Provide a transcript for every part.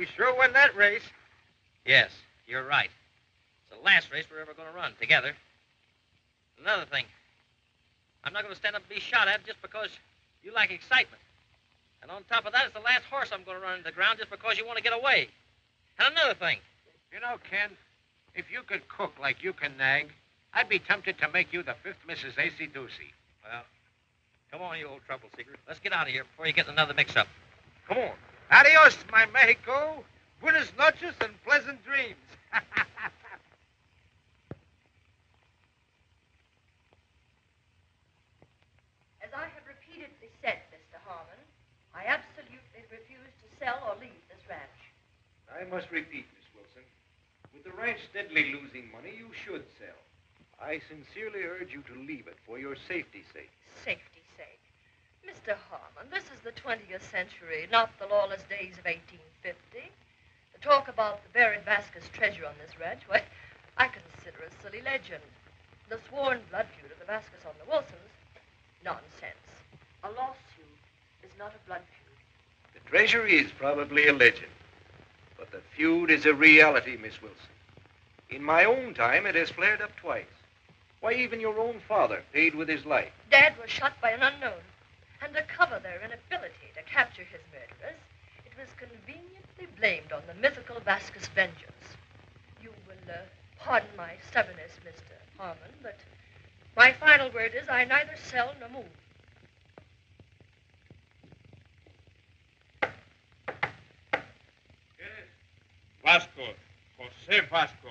We sure won that race. Yes, you're right. It's the last race we're ever going to run together. Another thing, I'm not going to stand up and be shot at just because you like excitement. And on top of that, it's the last horse I'm going to run into the ground just because you want to get away. And another thing. You know, Ken, if you could cook like you can nag, I'd be tempted to make you the 5th Mrs. A.C. Ducey. Well, come on, you old trouble seeker. Let's get out of here before you get in another mix-up. Come on. Adios, my Mexico. Buenas noches and pleasant dreams. As I have repeatedly said, Mr. Harmon, I absolutely refuse to sell or leave this ranch. I must repeat, Miss Wilson. With the ranch steadily losing money, you should sell. I sincerely urge you to leave it for your safety's sake. Safety's sake. Mr. Harmon, this is the 20th century, not the lawless days of 1850. To talk about the buried Vasquez treasure on this ranch, why, I consider a silly legend. The sworn blood feud of the Vasquez on the Wilsons, nonsense. A lawsuit is not a blood feud. The treasure is probably a legend, but the feud is a reality, Miss Wilson. In my own time, it has flared up twice. Why, even your own father paid with his life. Dad was shot by an unknown. And to cover their inability to capture his murderers, it was conveniently blamed on the mythical Vasquez vengeance. You will pardon my stubbornness, Mr. Harmon, but my final word is I neither sell nor move. Yes. Vasco, Jose Vasco.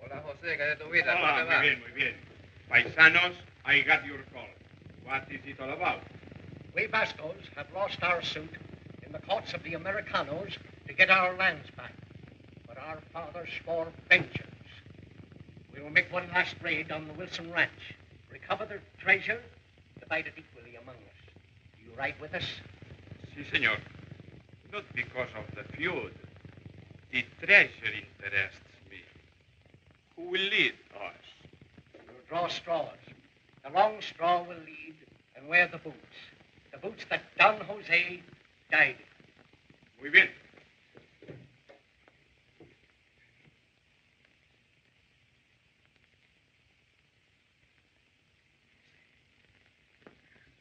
Hola, José, ¿qué de tu vida? Ah, muy bien, muy bien. Paisanos, I got your call. What is it all about? We Vascos have lost our suit in the courts of the Americanos to get our lands back. But our father swore vengeance. We will make one last raid on the Wilson Ranch, recover the treasure, divide it equally among us. Do you ride with us? Si, senor. Not because of the feud. The treasure interests me. Who will lead us? We'll draw straws. The long straw will lead and wear the boots. The boots that Don Jose died in. Muy bien.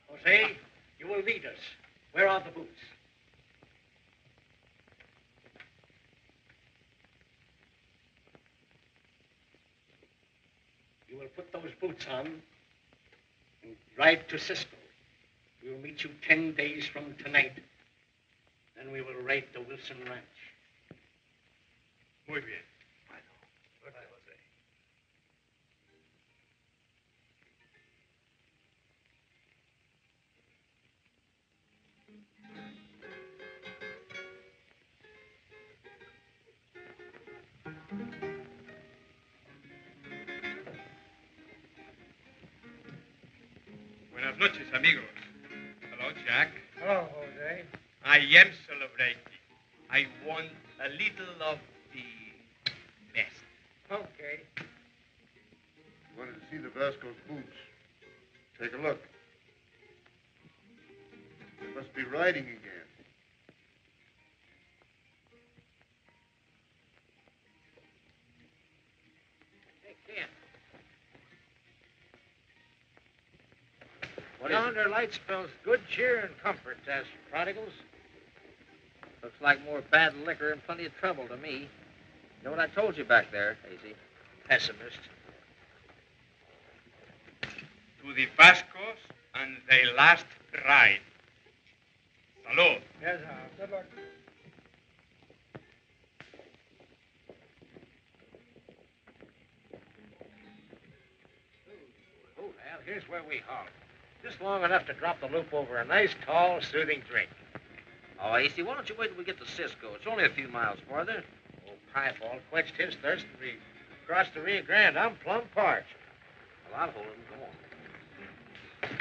Jose, you will lead us. Where are the boots? You will put those boots on and ride to Cisco. We will meet you 10 days from tonight. Then we will raid the Wilson Ranch. Muy bien. Goodbye, Jose. Buenas noches, amigos. Hello, Jack. Hello, Jose. I am celebrating. I want a little of the best. Okay. You wanted to see the Vasco's boots. Take a look. They must be riding again. Hey, Ken. Yonder light spells good cheer and comfort to us prodigals. Looks like more bad liquor and plenty of trouble to me. You know what I told you back there, Casey? Pessimist. To the Vascos and their last ride. Salud. Yes, good luck. Oh, well, here's where we halt. Just long enough to drop the loop over a nice, tall, soothing drink. Oh, AC, why don't you wait till we get to Cisco? It's only a few miles farther. Old Piebald quenched his thirst and we crossed the Rio Grande. I'm plumb parched. Well, I'll hold him. Come on.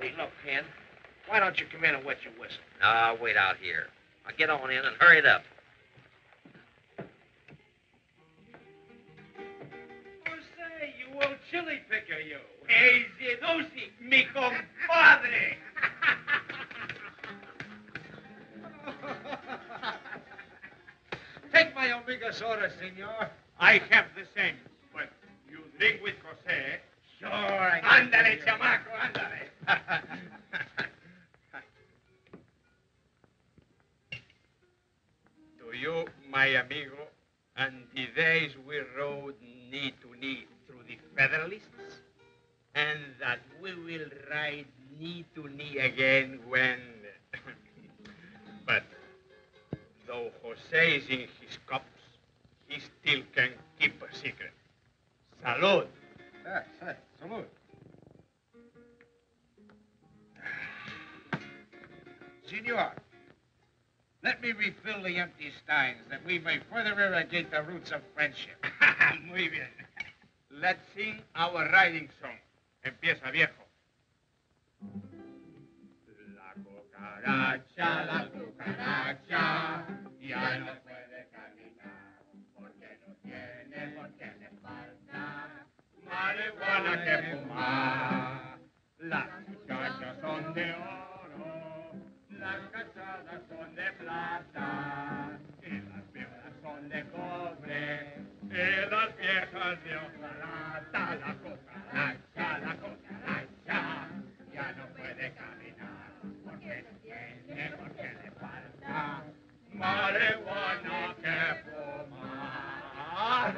Hey, look, Ken, why don't you come in and wet your whistle? No, I'll wait out here. I'll get on in and hurry it up. Jose, you old chili picker, you. Easy, Lucy, mi compadre. Take my Omega soda, senor. I have the same, but you drink with Jose. Sure. I Ándale, chamaco, ándale. To you, my amigo, and the days we rode knee to knee through the Federalists, and that we will ride knee to knee again when... But though Jose is in his cups, he still can keep a secret. Salud. Salute. Senor, let me refill the empty steins that we may further irrigate the roots of friendship. Muy bien. Let's sing our riding song. Empieza, viejo. La cucaracha, ya no puede caminar, porque no tiene, porque le falta marihuana que fumar. Las muchachas son de oro, las casadas son de plata, y las viudas son de cobre, y las viejas de hojalata. La cucaracha, ya no puede caminar, porque no tiene, porque le falta marihuana que fumar.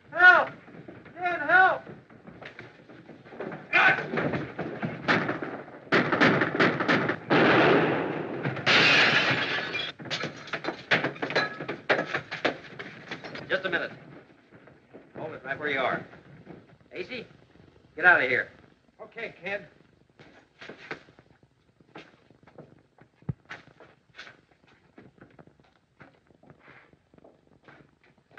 Help! Ken, help! Just a minute. Hold it right where you are. AC, get out of here. Okay, kid.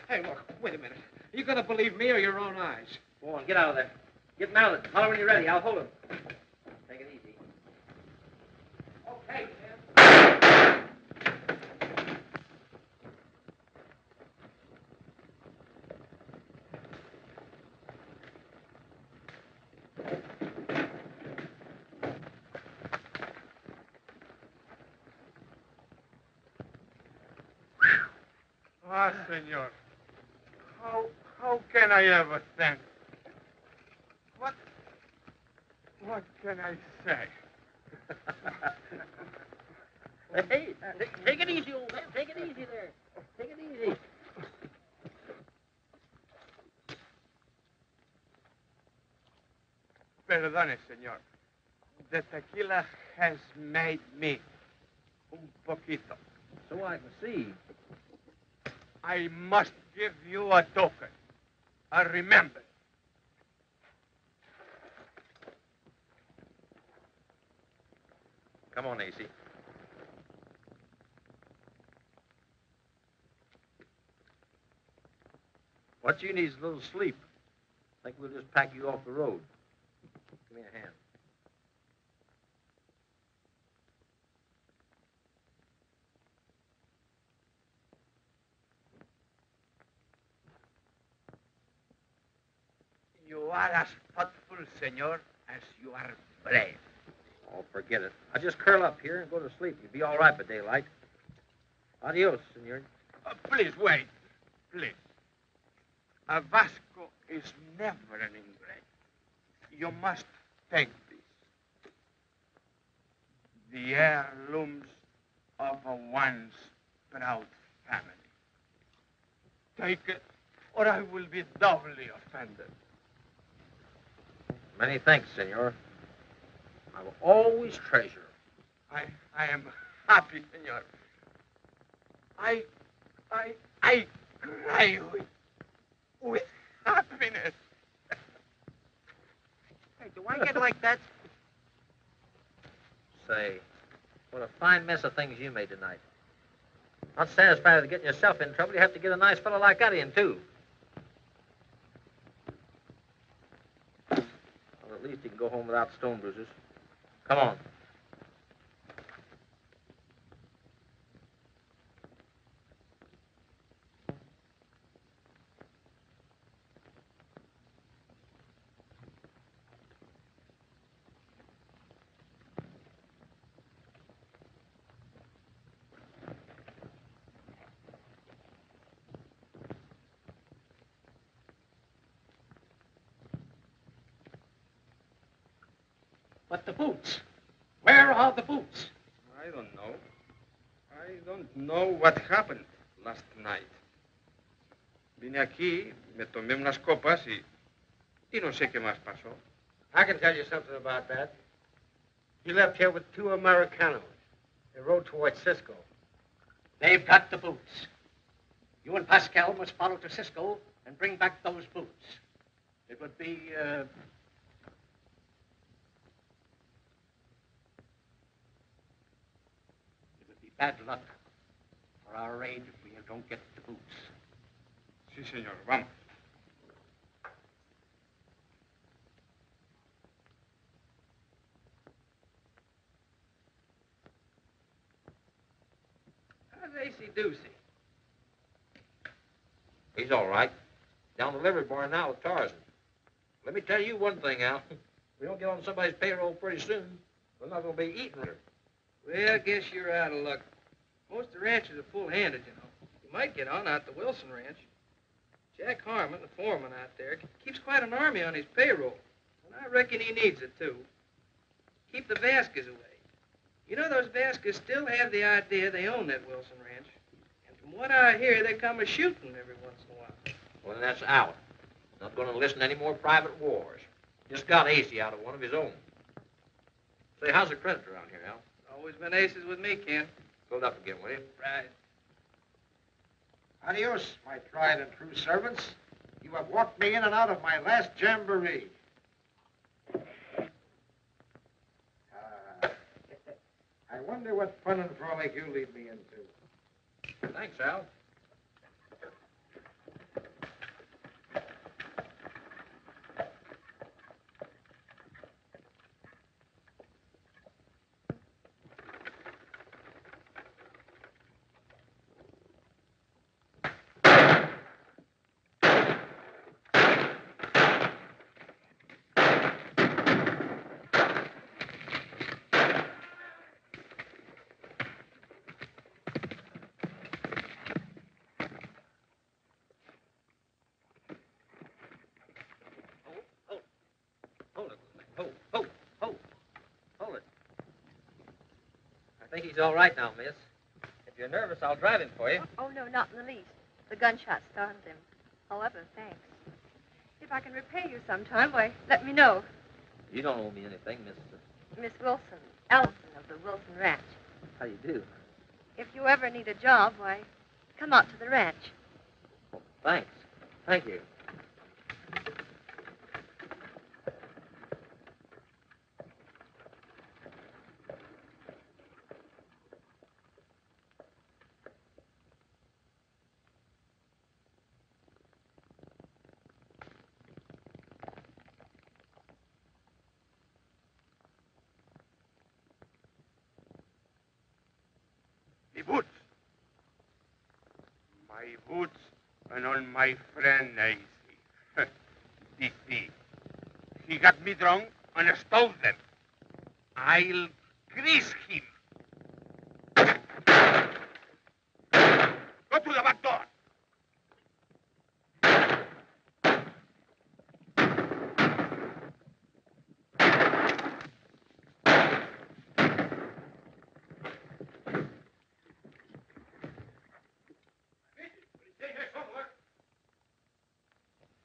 Hey, look, wait a minute. You gonna believe me or your own eyes? Go on, get out of there. Get mounted. Holler when you're ready. I'll hold him. Take it easy. Okay, kid. Ah, senor. How can I ever thank? What can I say? Hey, take it easy, old man. Take it easy there. Take it easy. Perdone, señor. The tequila has made me un poquito. So I can see. I must give you a token, a remembrance. Come on, AC. What you need is a little sleep. I think we'll just pack you off the road. Give me a hand. You are as thoughtful, senor, as you are brave. Oh, forget it. I'll just curl up here and go to sleep. You'll be all right by daylight. Adios, senor. Please wait. Please. A Vasco is never an ingrate. You must take this. The heirlooms of a once proud family. Take it, or I will be doubly offended. Many thanks, senor. I will always treasure. I am happy, senor. I cry with happiness. Hey, do I get like that? Say, what a fine mess of things you made tonight. Not satisfied with getting yourself in trouble, you have to get a nice fellow like that in, too. Well, at least you can go home without stone bruises. Come on. But the boots. Where are the boots? I don't know. I don't know what happened last night. Vine aquí, me tomé unas copas y no sé qué más pasó. I can tell you something about that. He left here with 2 Americanos. They rode towards Cisco. They've got the boots. You and Pascal must follow to Cisco and bring back those boots. It would be, It would be bad luck for our raid if we don't get the boots. Sí, señor. Vamos. How's AC Doocy? He's all right. Down the livery barn now with Tarzan. Let me tell you one thing, Al. If we don't get on somebody's payroll pretty soon, we're not going to be eating her. Well, I guess you're out of luck. Most of the ranchers are full-handed, you know. You might get on out the Wilson Ranch. Jack Harmon, the foreman out there, keeps quite an army on his payroll. And I reckon he needs it, too. Keep the Vasquez away. You know, those Vasquez still have the idea they own that Wilson Ranch. And from what I hear, they come a-shooting every once in a while. Well, then that's out. Not going to listen to any more private wars. Just got AC out of one of his own. Say, how's the credit around here, Al? Always been aces with me, Ken. Build up again, will you? Right. Adios, my tried and true servants. You have walked me in and out of my last jamboree. I wonder what fun and frolic you lead me into. Thanks, Al. Hold it. I think he's all right now, miss. If you're nervous, I'll drive him for you. Oh, no, not in the least. The gunshot startled him. However, thanks. If I can repay you sometime, why, let me know. You don't owe me anything, miss. Miss Wilson, Ellison of the Wilson Ranch. How you do? If you ever need a job, why, come out to the ranch. Oh, thanks. Thank you. The boots. My boots and all my friend AC. The thief. He got me drunk and stole them. I'll grease him. Go to the back door.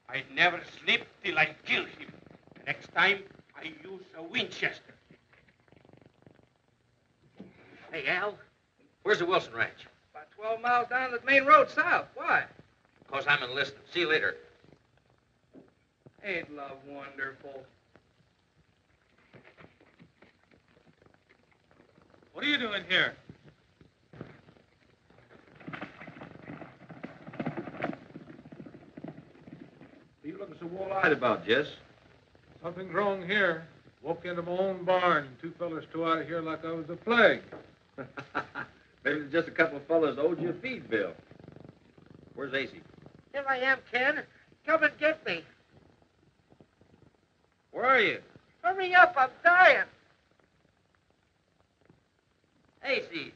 I never sleep till I kill him. Next time, I use a Winchester. Hey, Al, where's the Wilson Ranch? About 12 miles down the main road south. Why? Because I'm enlisted. See you later. Ain't love wonderful? What are you doing here? What are you looking so wall-eyed about, Jess? Something's wrong here. Walked into my own barn. 2 fellas tore out of here like I was a plague. Maybe there's just a couple of fellas owed you a feed bill. Where's AC? Here I am, Ken. Come and get me. Where are you? Hurry up, I'm dying. AC,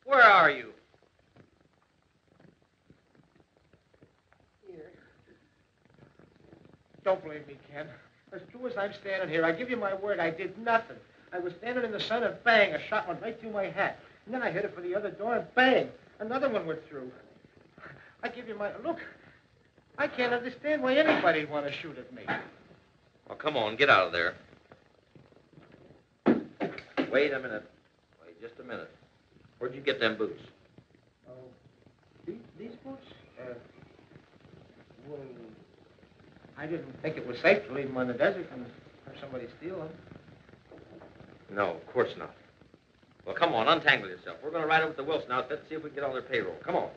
where are you? Here. Don't blame me, Ken. As true as I'm standing here, I give you my word, I did nothing. I was standing in the sun and bang, a shot went right through my hat. And then I headed for the other door and bang, another one went through. I give you my... Look, I can't understand why anybody'd want to shoot at me. Oh, come on, get out of there. Wait a minute. Wait just a minute. Where'd you get them boots? Oh, these boots? Well, I didn't think it was safe to leave them on the desert and have somebody steal them. No, of course not. Well, come on, untangle yourself. We're going to ride over to the Wilson outfit and see if we can get on their payroll. Come on.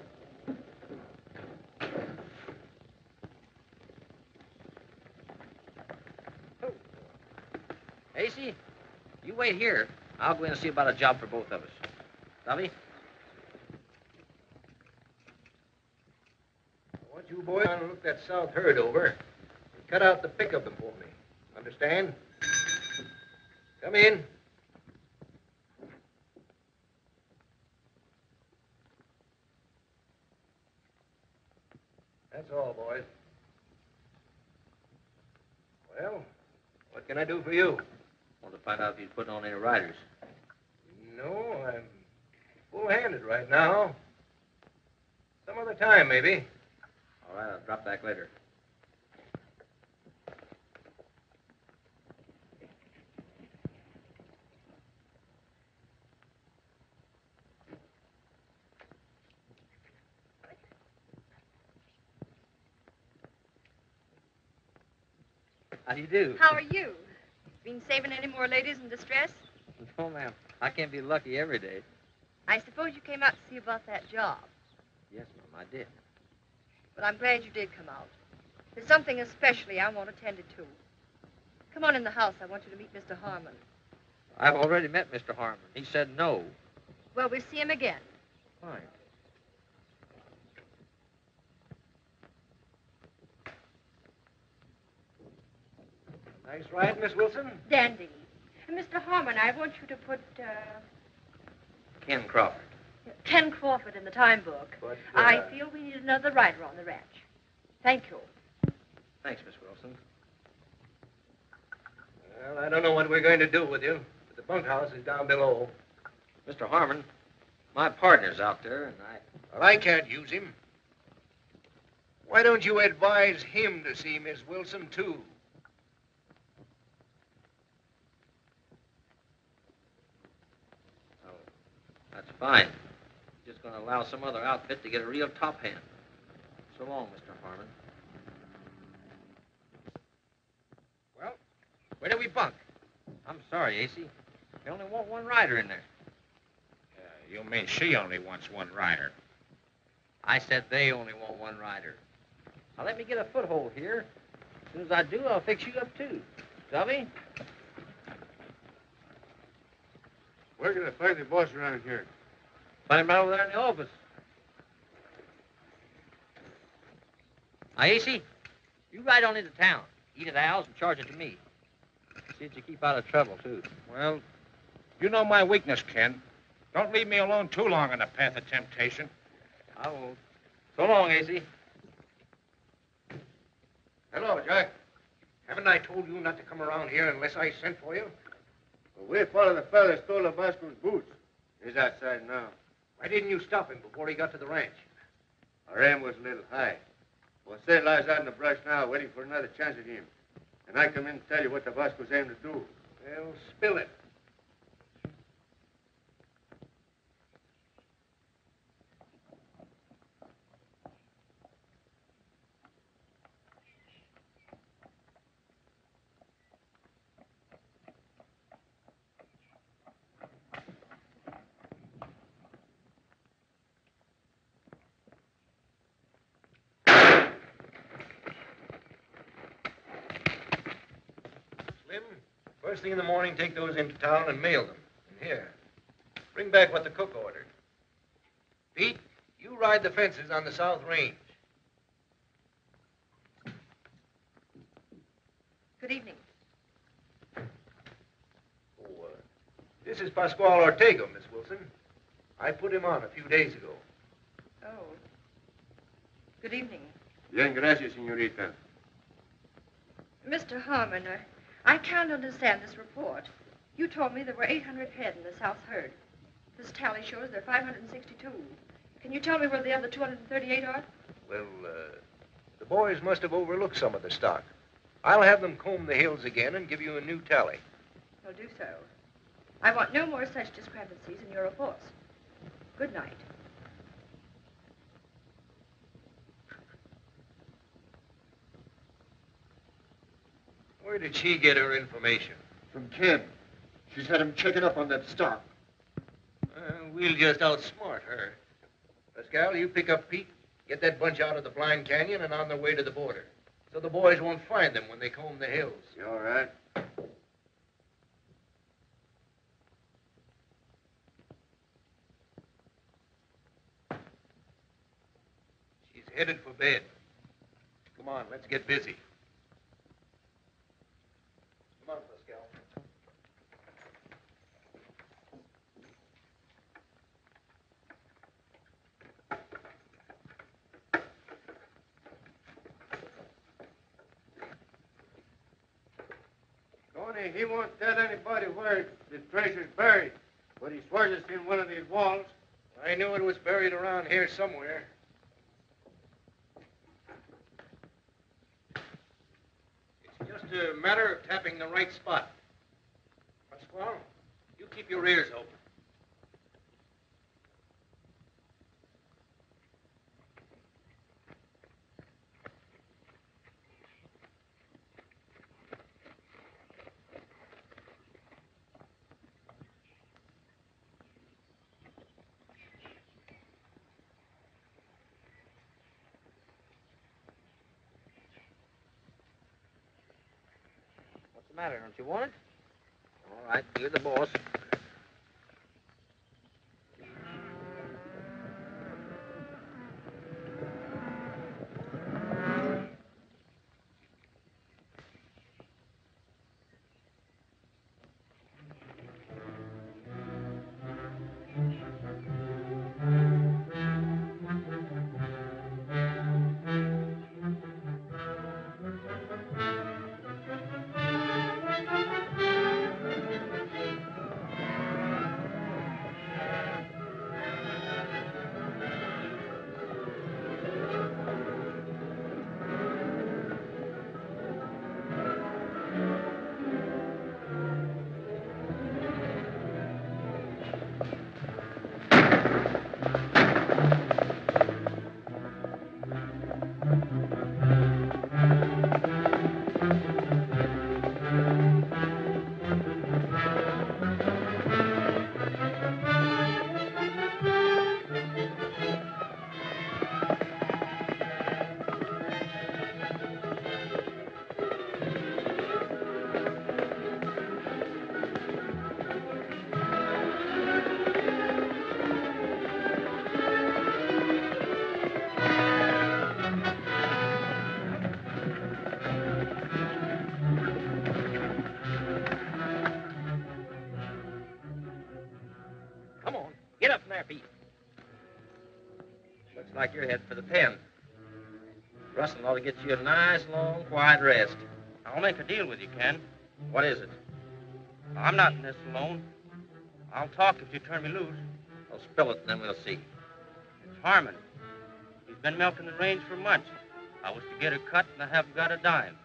Acey, you wait here. I'll go in and see about a job for both of us. Dovey? I want you boys to look that south herd over and cut out the pickup for me. Understand? Come in. That's all, boys. Well, what can I do for you? Want to find out if he's putting on any riders. No, I'm full-handed right now. Some other time, maybe. All right, I'll drop back later. How do you do? How are you? Been saving any more ladies in distress? No, ma'am. I can't be lucky every day. I suppose you came out to see about that job. Yes, ma'am, I did. But I'm glad you did come out. There's something especially I want attended to. Come on in the house. I want you to meet Mr. Harmon. I've already met Mr. Harmon. He said no. Well, we'll see him again. Fine. Nice ride, Miss Wilson. Dandy. And Mr. Harmon, I want you to put, Ken Crawford. Ken Crawford in the time book. But, I feel we need another rider on the ranch. Thank you. Thanks, Miss Wilson. Well, I don't know what we're going to do with you, but the bunkhouse is down below. Mr. Harmon, my partner's out there, and Well, I can't use him. Why don't you advise him to see Miss Wilson, too? That's fine. Just going to allow some other outfit to get a real top hand. So long, Mr. Harmon. Well, where do we bunk? I'm sorry, Acey. You only want one rider in there. You mean she only wants one rider? I said they only want one rider. Now, let me get a foothold here. As soon as I do, I'll fix you up, too. Dovey? Where can I find the boss around here? Find him right over there in the office. Now, Acey, you ride on into town. Eat at Al's and charge it to me. See that you keep out of trouble, too. Well, you know my weakness, Ken. Don't leave me alone too long on the path of temptation. I won't. So long, Acey. Hello, Jack. Haven't I told you not to come around here unless I sent for you? Well, we followed the fellow that stole Labasco's boots. He's outside now. Why didn't you stop him before he got to the ranch? Our aim was a little high. Jose lies out in the brush now, waiting for another chance at him. And I come in to tell you what the Vasco's aim to do. Well, spill it. First thing in the morning, take those into town and mail them. And here, bring back what the cook ordered. Pete, you ride the fences on the South Range. Good evening. Oh, this is Pascual Ortega, Miss Wilson. I put him on a few days ago. Oh. Good evening. Bien, gracias, señorita. Mr. Harmon, I can't understand this report. You told me there were 800 head in the South herd. This tally shows there are 562. Can you tell me where the other 238 are? Well, the boys must have overlooked some of the stock. I'll have them comb the hills again and give you a new tally. Well, do so. I want no more such discrepancies in your reports. Good night. Where did she get her information? From Ken. She's had him checking up on that stock. We'll just outsmart her. Pascal, you pick up Pete, get that bunch out of the Blind Canyon and on their way to the border. So the boys won't find them when they comb the hills. You all right? She's headed for bed. Come on, let's get busy. Come on, Pascal. Tony, he won't tell anybody where the treasure's buried, but he swears it's in one of these walls. I knew it was buried around here somewhere. It's just a matter of tapping the right spot. Pasquale, you keep your ears open. What's the matter? Don't you want it? All right, you're the boss. Come on, get up from there, Pete. Looks like you're headed for the pen. Russell ought to get you a nice, long, quiet rest. I'll make a deal with you, Ken. What is it? I'm not in this alone. I'll talk if you turn me loose. I'll spill it, and then we'll see. It's Harmon. He's been milking the range for months. I was to get a cut, and I haven't got a dime.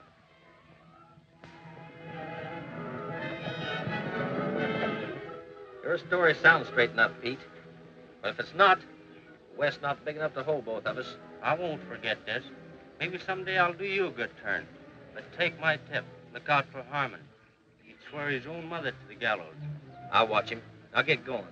Your story sounds straight enough, Pete. But if it's not, the West's not big enough to hold both of us. I won't forget this. Maybe someday I'll do you a good turn. But take my tip. Look out for Harmon. He'd swear his own mother to the gallows. I'll watch him. I'll get going.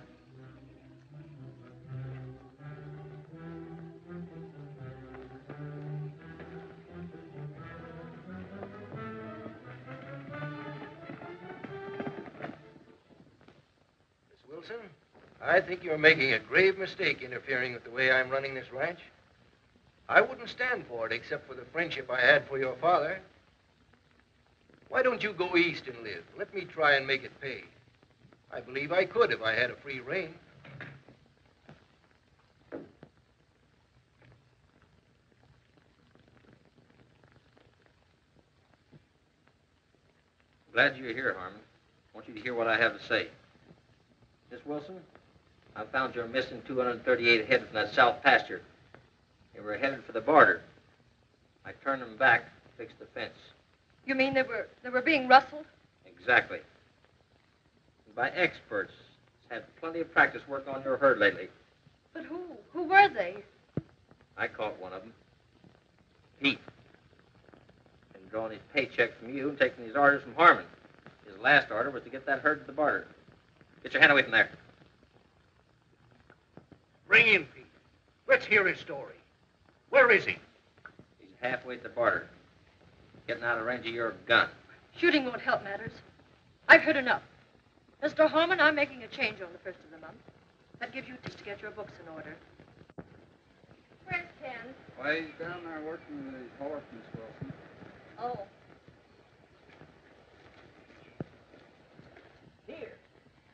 Miss Wilson, I think you're making a grave mistake interfering with the way I'm running this ranch. I wouldn't stand for it except for the friendship I had for your father. Why don't you go east and live? Let me try and make it pay. I believe I could if I had a free rein. Glad you're here, Harmon. I want you to hear what I have to say. Miss Wilson, I found your missing 238 head from that south pasture. They were headed for the border. I turned them back, fixed the fence. You mean they were being rustled? Exactly. And by experts. Had plenty of practice work on your herd lately. But who? Who were they? I caught one of them. Pete. Been drawing his paycheck from you and taking his orders from Harmon. His last order was to get that herd to the border. Get your hand away from there. Bring in Pete. Let's hear his story. Where is he? He's halfway at the border. Getting out of range of your gun. Shooting won't help matters. I've heard enough. Mr. Harmon, I'm making a change on the first of the month. That gives you just to get your books in order. Where's Ken? Why, he's down there working with his horse, Miss Wilson. Oh.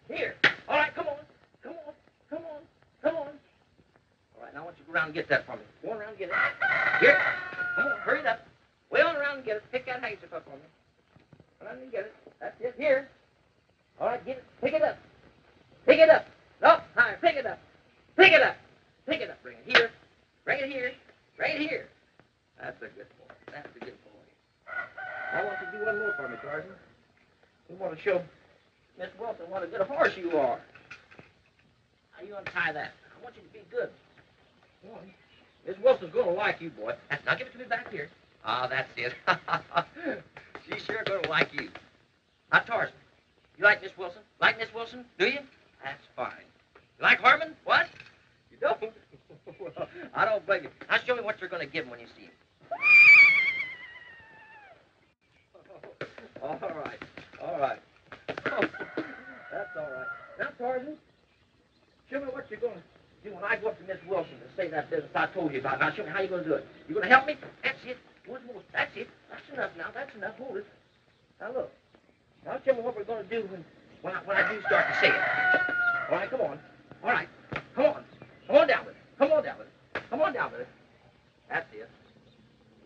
Here. All right, come on. All right, now I want you to go around and get that for me. Go on around and get it. Here. Come on, hurry it up. Way on around and get it. Pick that handkerchief up for me. Go around and get it. That's it. Here. All right, get it. Pick it up. No, higher. Pick it up. Bring it here. Right here. That's a good boy. I want you to do one more for me, Tarzan. We want to show Miss Wilson what a good horse you are. Now you untie that. I want you to be good. Come on. Miss Wilson's going to like you, boy. Now give it to me back here. Ah, that's it. She's sure going to like you. Now, Tarzan, you like Miss Wilson? Like Miss Wilson? Do you? That's fine. You like Harmon? What? You don't? Well, I don't blame you. Now show me what you're going to give him when you see him. All right. That's all right. Now, Tarzan, show me what you're going to do when I go up to Miss Wilson to say that business I told you about. Now, show me how you're going to do it. You're going to help me? That's it. One more. That's it. That's enough now. That's enough. Hold it. Now, look. Now, show me what we're going to do when I do start to say it. All right, come on. All right. Come on. Come on down with it. That's it.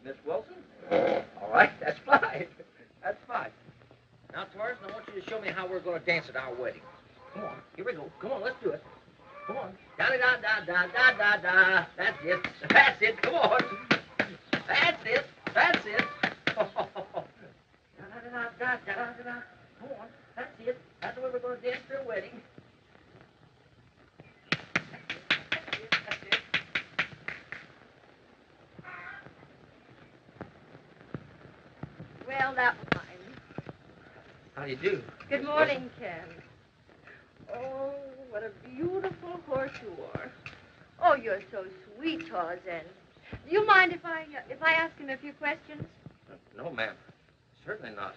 Miss Wilson? All right. That's fine. Now, Tarzan, I want you to show me how we're going to dance at our wedding. Come on. Here we go. Come on, let's do it. Come on. Da-da-da-da-da-da-da-da. That's it. Come on. That's it. Da-da-da-da-da-da-da. Come on. That's it. That's the way we're going to dance at our wedding. That's it. Well, that was fine. How do you do? Good morning, Ken. Oh, what a beautiful horse you are. Oh, you're so sweet, Tarzan. Do you mind if I ask him a few questions? No, ma'am. Certainly not.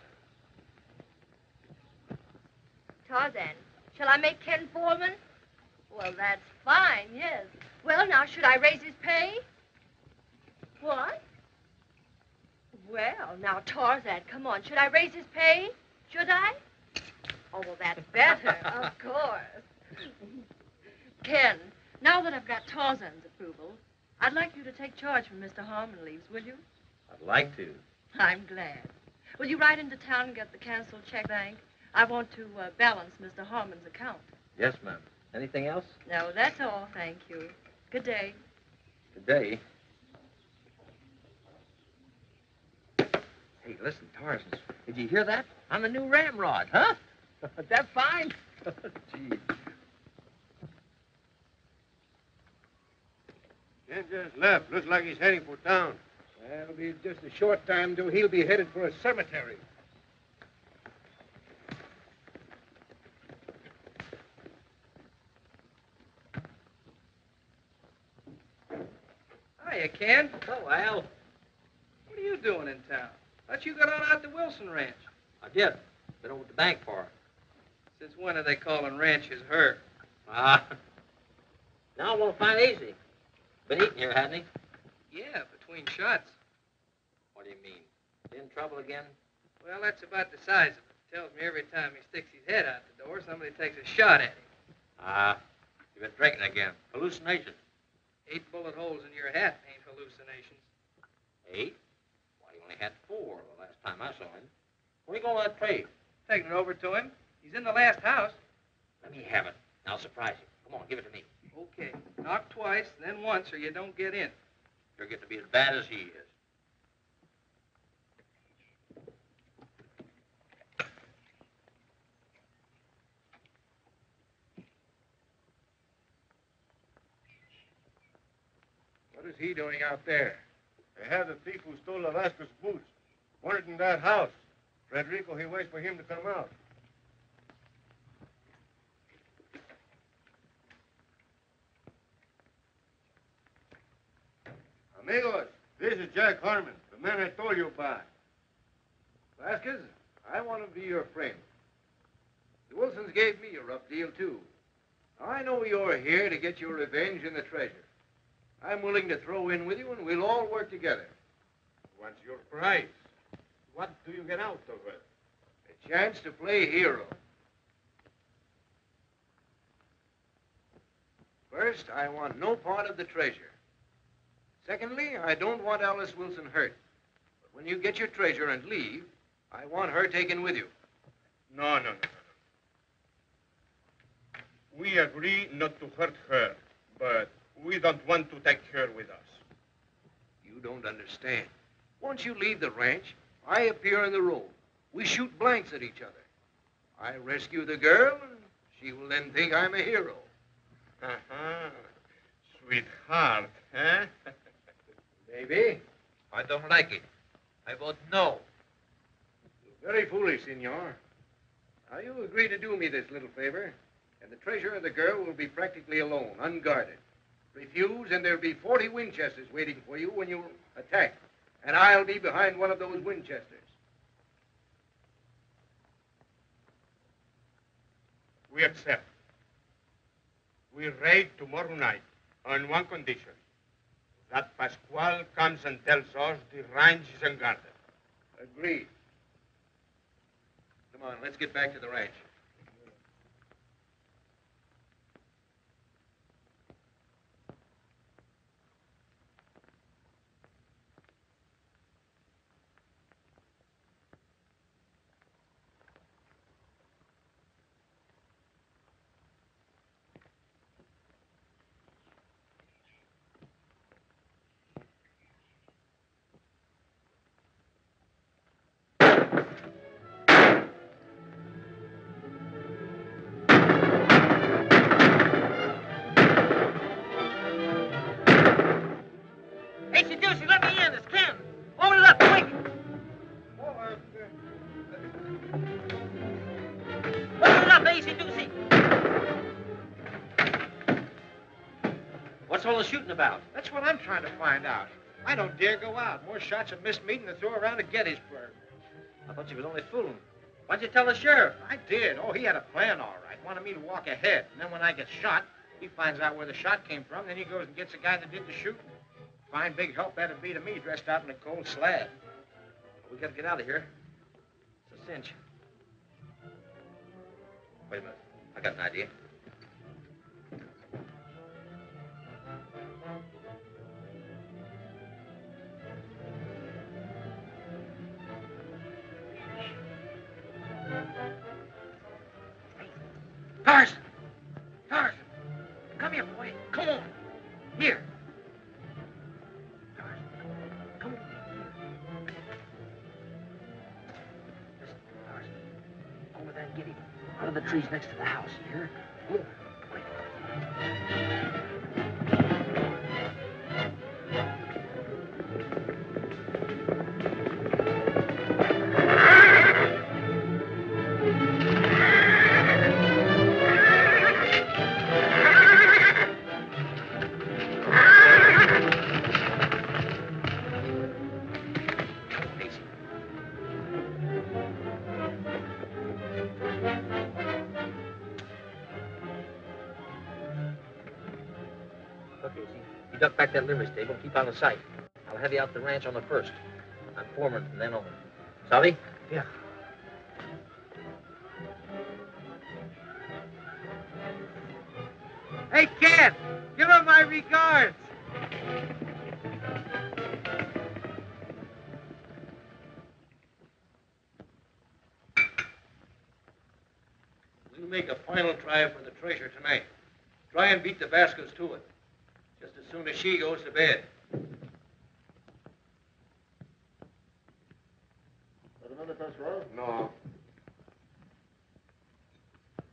Tarzan, shall I make Ken foreman? Well, that's fine, yes. Well, now, should I raise his pay? What? Well, now, Tarzan, come on. Should I raise his pay? Should I? Oh, well, that's better, of course. Ken, now that I've got Tarzan's approval, I'd like you to take charge when Mr. Harmon leaves, will you? I'd like to. I'm glad. Will you ride into town and get the canceled check bank? I want to balance Mr. Harmon's account. Yes, ma'am. Anything else? No, that's all, thank you. Good day. Today. Hey, listen, Tarzan. Did you hear that? On the new ramrod, huh? Is that fine? Gee. Ken just left. Looks like he's heading for town. That'll be just a short time till he'll be headed for a cemetery. Hiya, Ken. Oh, Al. What are you doing in town? Thought you got on out the Wilson Ranch. I did. Been over at the bank for her. Since when are they calling ranches her? Now I want to find easy. Been eating here, hasn't he? Yeah, between shots. What do you mean? In trouble again? Well, that's about the size of it. Tells me every time he sticks his head out the door, somebody takes a shot at him. You've been drinking again. Hallucination. 8 bullet holes in your hat ain't hallucinations. 8? Why, he only had 4 the last time I saw him. Where you going to that trade? Taking it over to him. He's in the last house. Let me have it. I'll surprise you. Come on, give it to me. Okay. Knock twice, then once, or you don't get in. You're getting to be as bad as he is. What is he doing out there? They have the thief who stole the Vasco's boots. Wanted in that house. Frederico, he waits for him to come out. Amigos, this is Jack Harmon, the man I told you about. Vasquez, I want to be your friend. The Wilsons gave me a rough deal, too. I know you're here to get your revenge and the treasure. I'm willing to throw in with you, and we'll all work together. What's your price? What do you get out of it? A chance to play hero. First, I want no part of the treasure. Secondly, I don't want Alice Wilson hurt. But when you get your treasure and leave, I want her taken with you. No. We agree not to hurt her, but we don't want to take her with us. You don't understand. Once you leave the ranch, I appear on the road. We shoot blanks at each other. I rescue the girl, and she will then think I'm a hero. Uh-huh. Sweetheart, huh? Maybe. I don't like it. I vote no. You're very foolish, senor. Now, you agree to do me this little favor, and the treasure of the girl will be practically alone, unguarded. Refuse, and there'll be 40 Winchesters waiting for you when you attack. And I'll be behind one of those Winchesters. We accept. We raid tomorrow night on one condition. That Pascual comes and tells us the ranch is unguarded. Agreed. Come on, let's get back to the ranch. What's all the shooting about? That's what I'm trying to find out. I don't dare go out. More shots have missed me than to throw around to Gettysburg. I thought you was only fooling. Why'd you tell the sheriff? I did. Oh, he had a plan, all right. Wanted me to walk ahead. And then when I get shot, he finds out where the shot came from. Then he goes and gets the guy that did the shooting. Fine big help that'd be to me, dressed out in a cold slab. We gotta get out of here. It's a cinch. Wait a minute. I got an idea. Tarzan! Tarzan! Come here, boy. Come on. Here. Tarzan, come on. Listen, Tarzan. Over there and get him. Out of the trees next to the house. You hear? Move. Quick. Duck back that livery stable and keep out of sight. I'll have you out the ranch on the 1st. I'm foreman from then on. Savvy? Yeah. Hey, Ken! Give him my regards! make a final try for the treasure tonight. Try and beat the Vascos to it, just as soon as she goes to bed. Got another Pascual? No.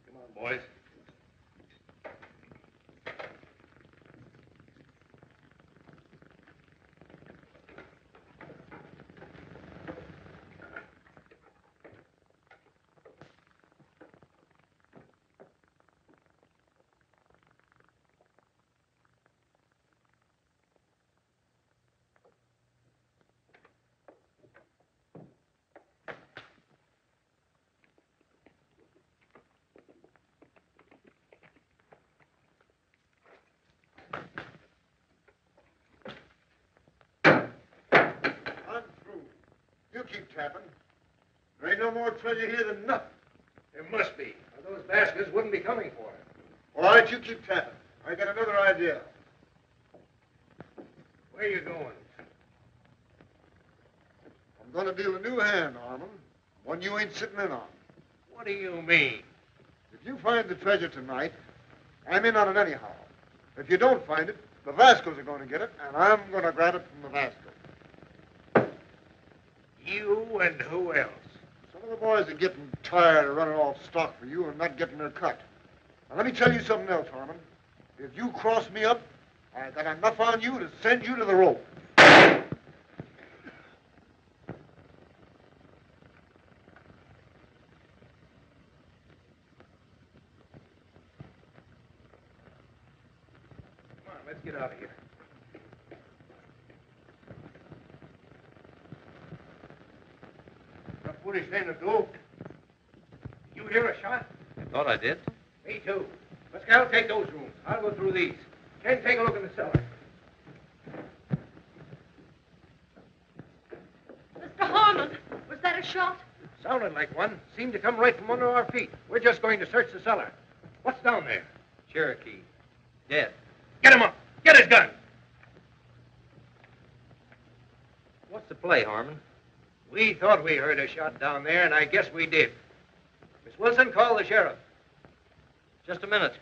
Come on, boys. You keep tapping. There ain't no more treasure here than nothing. There must be, or those Vascos wouldn't be coming for it. All right, you keep tapping. I got another idea. Where are you going? I'm going to deal a new hand, Harmon. One you ain't sitting in on. What do you mean? If you find the treasure tonight, I'm in on it anyhow. If you don't find it, the Vascos are going to get it, and I'm going to grab it from the Vascos. You and who else? Some of the boys are getting tired of running off stock for you and not getting their cut. Now, let me tell you something else, Harmon. If you cross me up, I got enough on you to send you to the rope. Come on, let's get out of here. A foolish thing to do. You hear a shot? I thought I did. Me too. Pascal, take those rooms. I'll go through these. Ken, take a look in the cellar. Mr. Harmon, was that a shot? Sounded like one. Seemed to come right from under our feet. We're just going to search the cellar. What's down there? Cherokee. Dead. Get him up. Get his gun. What's the play, Harmon? We thought we heard a shot down there, and I guess we did. Miss Wilson, call the sheriff. Just a minute.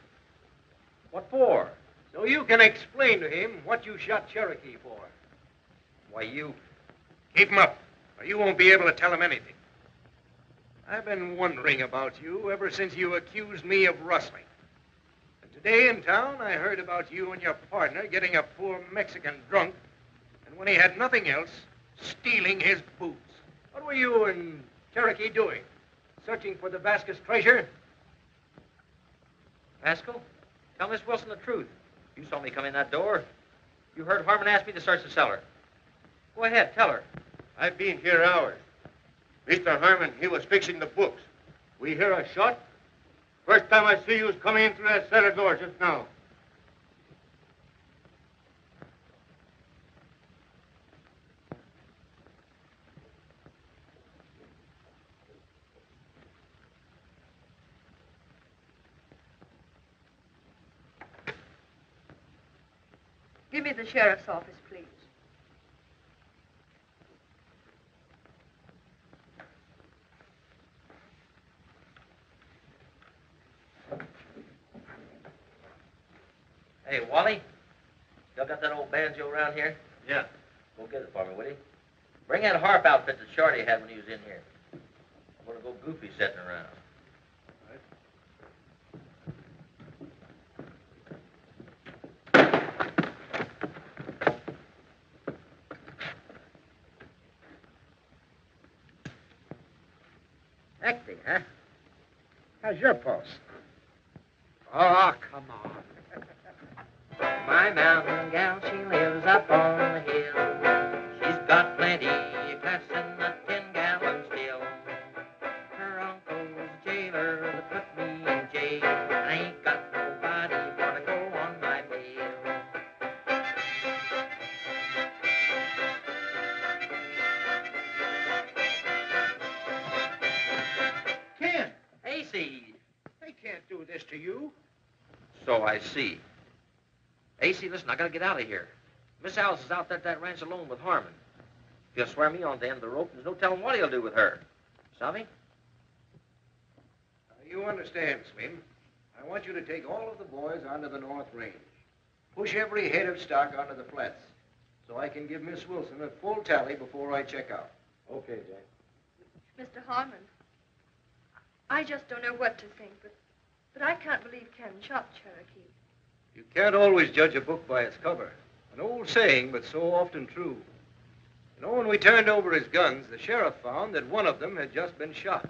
What for? So you can explain to him what you shot Cherokee for. Why, you... Keep him up, or you won't be able to tell him anything. I've been wondering about you ever since you accused me of rustling. And today in town, I heard about you and your partner getting a poor Mexican drunk, and when he had nothing else, stealing his boots. What were you and Cherokee doing? Searching for the Vasquez treasure? Pascal, tell Miss Wilson the truth. You saw me come in that door. You heard Harmon ask me to search the cellar. Go ahead, tell her. I've been here hours. Mr. Harmon, he was fixing the books. We hear a shot. First time I see you was coming in through that cellar door just now. Give me the sheriff's office, please. Hey, Wally, still got that old banjo around here? Yeah. Go get it for me, will you? Bring that harp outfit that Shorty had when he was in here. I'm going to go goofy setting around. Acting, huh? How's your pulse? Oh, come on. My mountain gal, she lives up on the hill. She's got plenty class in the 10-gallon still. Her uncle's jailer that put me in jail. I ain't got nobody for to go on my bail. Ken, AC. they can't do this to you. So I see. AC, listen, I gotta get out of here. Miss Alice is out there at that ranch alone with Harmon. If he'll swear me on the end of the rope, there's no telling what he'll do with her. Savvy? you understand, Slim, I want you to take all of the boys onto the North Range. Push every head of stock onto the flats, so I can give Miss Wilson a full tally before I check out. Okay, Jack. Mr. Harmon, I just don't know what to think, but I can't believe Ken shot Cherokee. You can't always judge a book by its cover. An old saying, but so often true. You know, when we turned over his guns, the sheriff found that one of them had just been shot.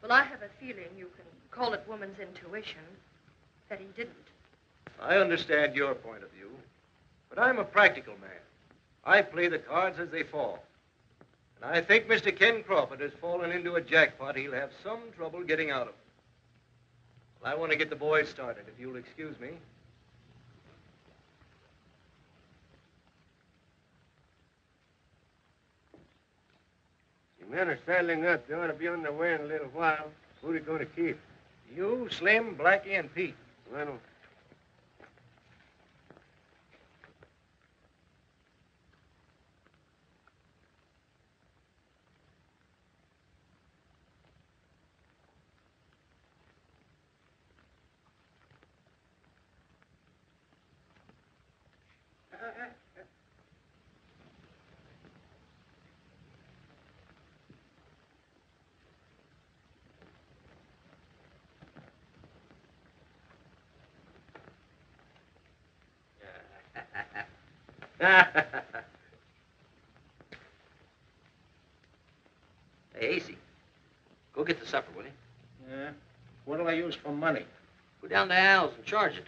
Well, I have a feeling you can call it woman's intuition, that he didn't. I understand your point of view, but I'm a practical man. I play the cards as they fall. And I think Mr. Ken Crawford has fallen into a jackpot he'll have some trouble getting out of. Well, I want to get the boys started, if you'll excuse me. The men are saddling up. They ought to be on their way in a little while. Who are they going to keep? You, Slim, Blackie, and Pete. Well, Hey, AC, go get the supper, will you? Yeah? What'll I use for money? Go down to Al's and charge it.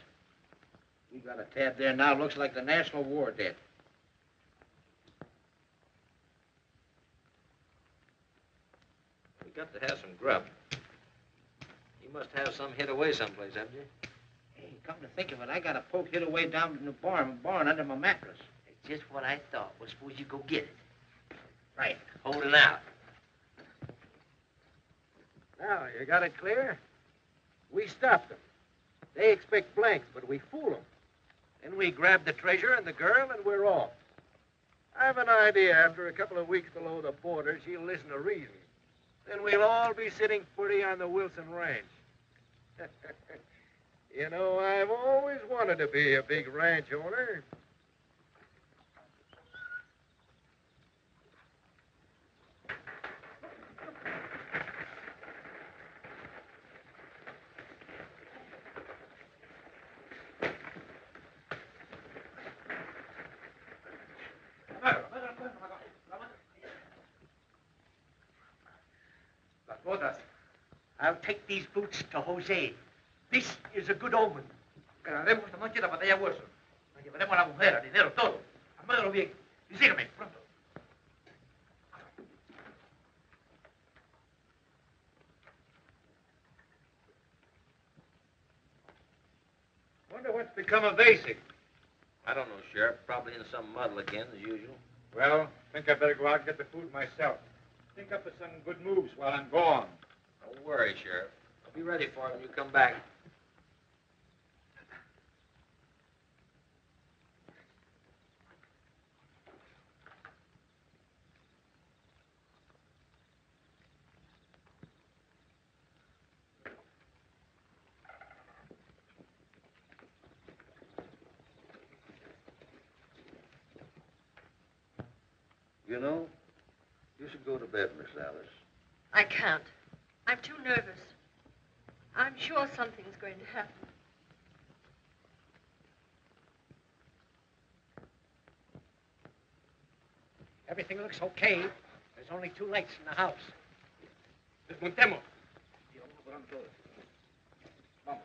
We got a tab there now. Looks like the National War debt. We got to have some grub. You must have some hid away someplace, haven't you? Hey, come to think of it, I got a poke hid away down in the barn under my mattress. It's just what I thought. Well, suppose you go get it. Right. Holding out. now, you got it clear? We stopped them. They expect blanks, but we fool them. Then we grab the treasure and the girl, and we're off. I've an idea after a couple of weeks below the border, she'll listen to reason. Then we'll all be sitting pretty on the Wilson Ranch. You know, I've always wanted to be a big ranch owner. Las botas. I'll take these boots to Jose. This is a good omen. Ganaremos esta noche la batalla a hueso. Nos llevaremos a la mujer, al dinero, todo. Armádelo bien. Y sígueme, pronto. Wonder what's become of Basic. I don't know, Sheriff. Probably in some muddle again, as usual. Well, think I better go out and get the food myself. Think up of some good moves while I'm gone. Don't worry, Sheriff. I'll be ready for it when you come back. You know, you should go to bed, Miss Alice. I can't. I'm too nervous. I'm sure something's going to happen. Everything looks okay. There's only 2 lights in the house. Desmontemos. Y vamos apurando todo. Vamos.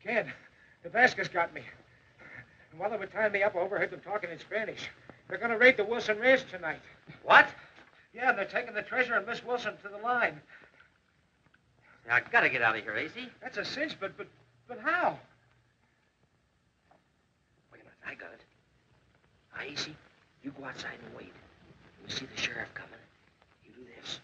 Ken, the Vasquez got me. And while they were tying me up, I overheard them talking in Spanish. They're going to raid the Wilson Ranch tonight. What? Yeah, they're taking the treasure and Miss Wilson to the line. I gotta get out of here, AC. That's a cinch, but how? Wait a minute, I got it. Now, AC, you go outside and wait. When you see the sheriff coming, you do this.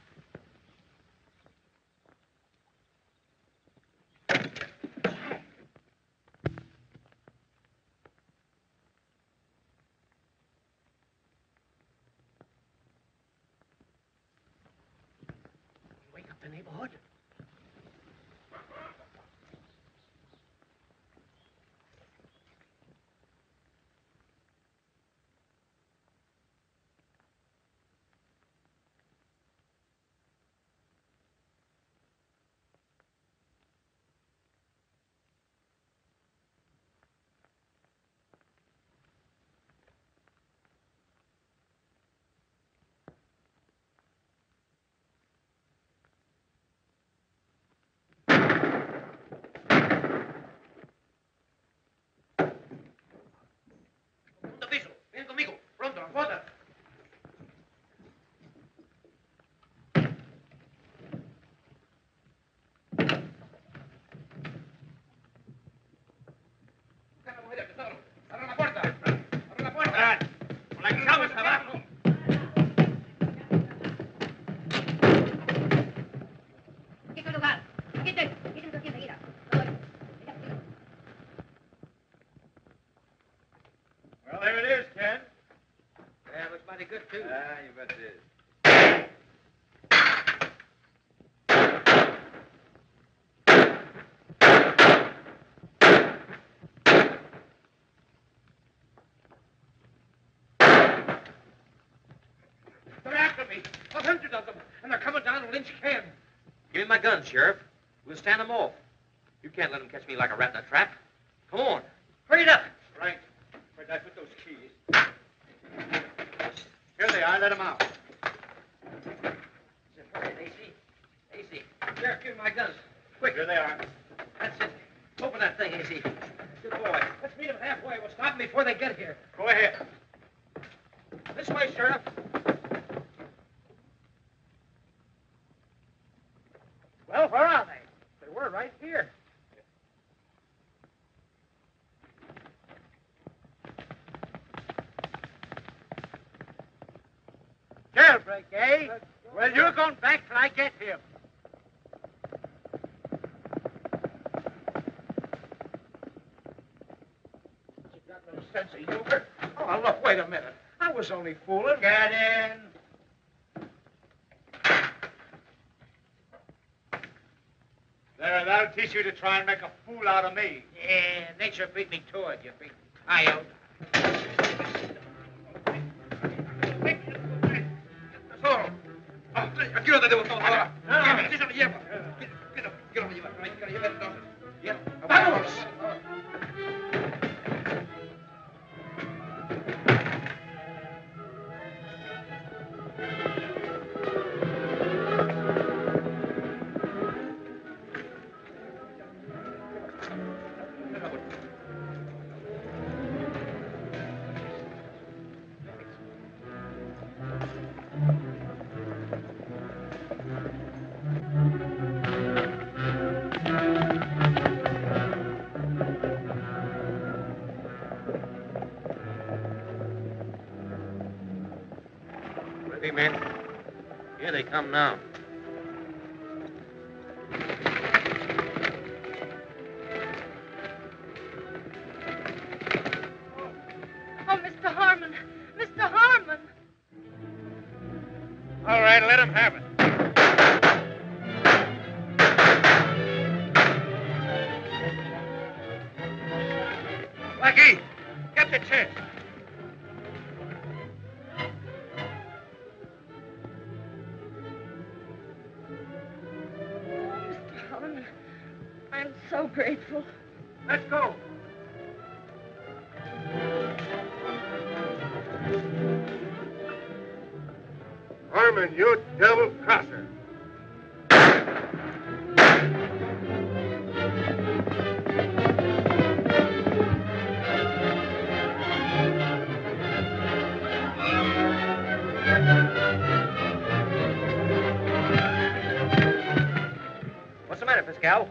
the neighborhood. Ven conmigo. Pronto, a foto. ¡Abra la puerta! ¡Abra la puerta! ¡Con las llaves abajo! Aquí es tu lugar. Aquí estoy enseguida. Well, there it is, Ken. Yeah, looks mighty good, too. Ah, you bet it is. They're after me. 100 of them. And they're coming down to lynch Ken. Give me my gun, Sheriff. We'll stand them off. You can't let them catch me like a rat in a trap. Come on. Hurry it up. Right. Where'd I put those keys? Here they are. Let them out. Hurry it, AC. AC. Sheriff, give me my guns. Quick. Here they are. That's it. Open that thing, AC. Good boy. Let's meet them halfway. We'll stop them before they get here. Go ahead. This way, Sheriff. Well, where are they? They were right here. Jailbreak, eh? Well, you're going back till I get him. You got no sense of humor? Oh, look, wait a minute. I was only fooling. Get in. There, that'll teach you to try and make a fool out of me. Yeah, nature beat me to it, you big coyote. Tesoro. Aquí lo tenemos todo ahora. Sí, se lo llevo. ¿Qué lo lleva? ¿Qué lo lleva entonces? ¡Vamos! Ready, men? Here they come now. Oh, Mr. Harmon. Mr. Harmon. All right, let them have it. Blackie, get the chest. Mr. Harmon, I'm so grateful. Let's go. Harmon, you double-crosser. What's the matter, Pascal?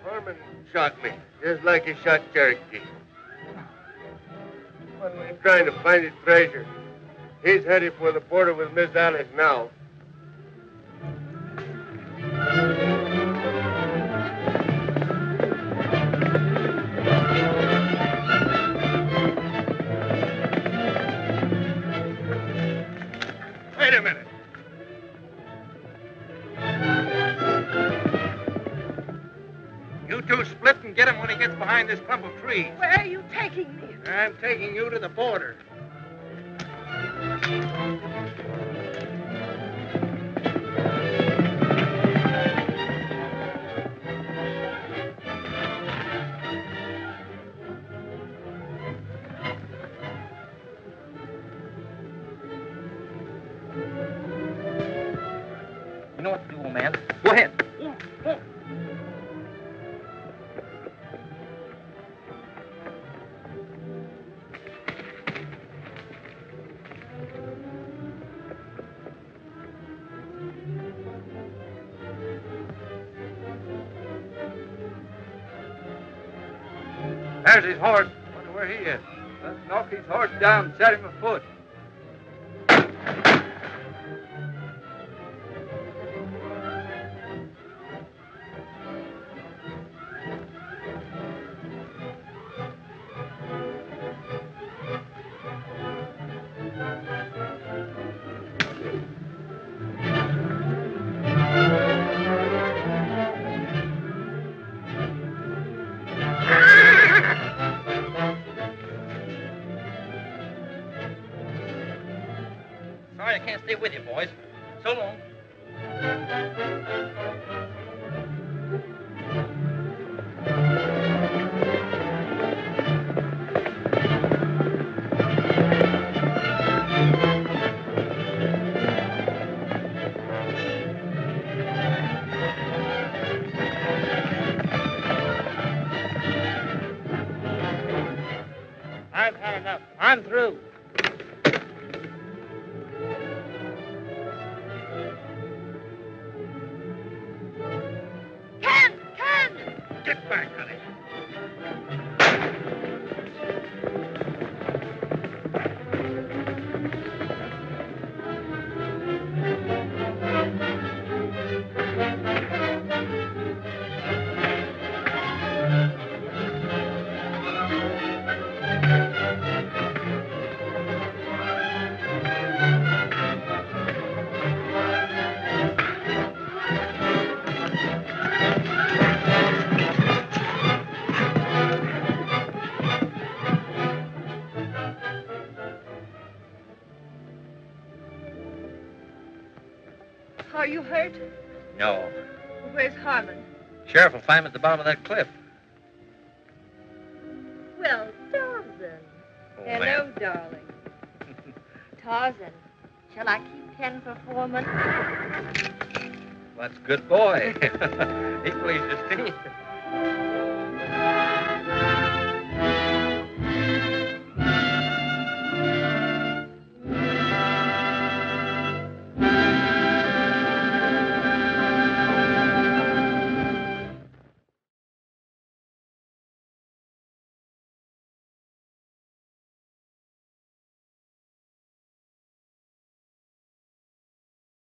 Harmon shot me, just like he shot Cherokee. When we're trying to find his treasure, he's headed for the border with Miss Alice now. Wait a minute. can get him when he gets behind this clump of trees. Where are you taking me? I'm taking you to the border. You know what to do, old man. Go ahead. There's his horse. Wonder where he is. Let's knock his horse down and set him afoot. Sorry I can't stay with you, boys. So long. I've had enough. I'm through. Get back, honey. Are you hurt? No. Where's Harmon? Sheriff will find him at the bottom of that cliff. Well, Tarzan. Oh, Hello, man. darling. Tarzan, shall I keep 10 for foreman? That's a good boy. He plays his team.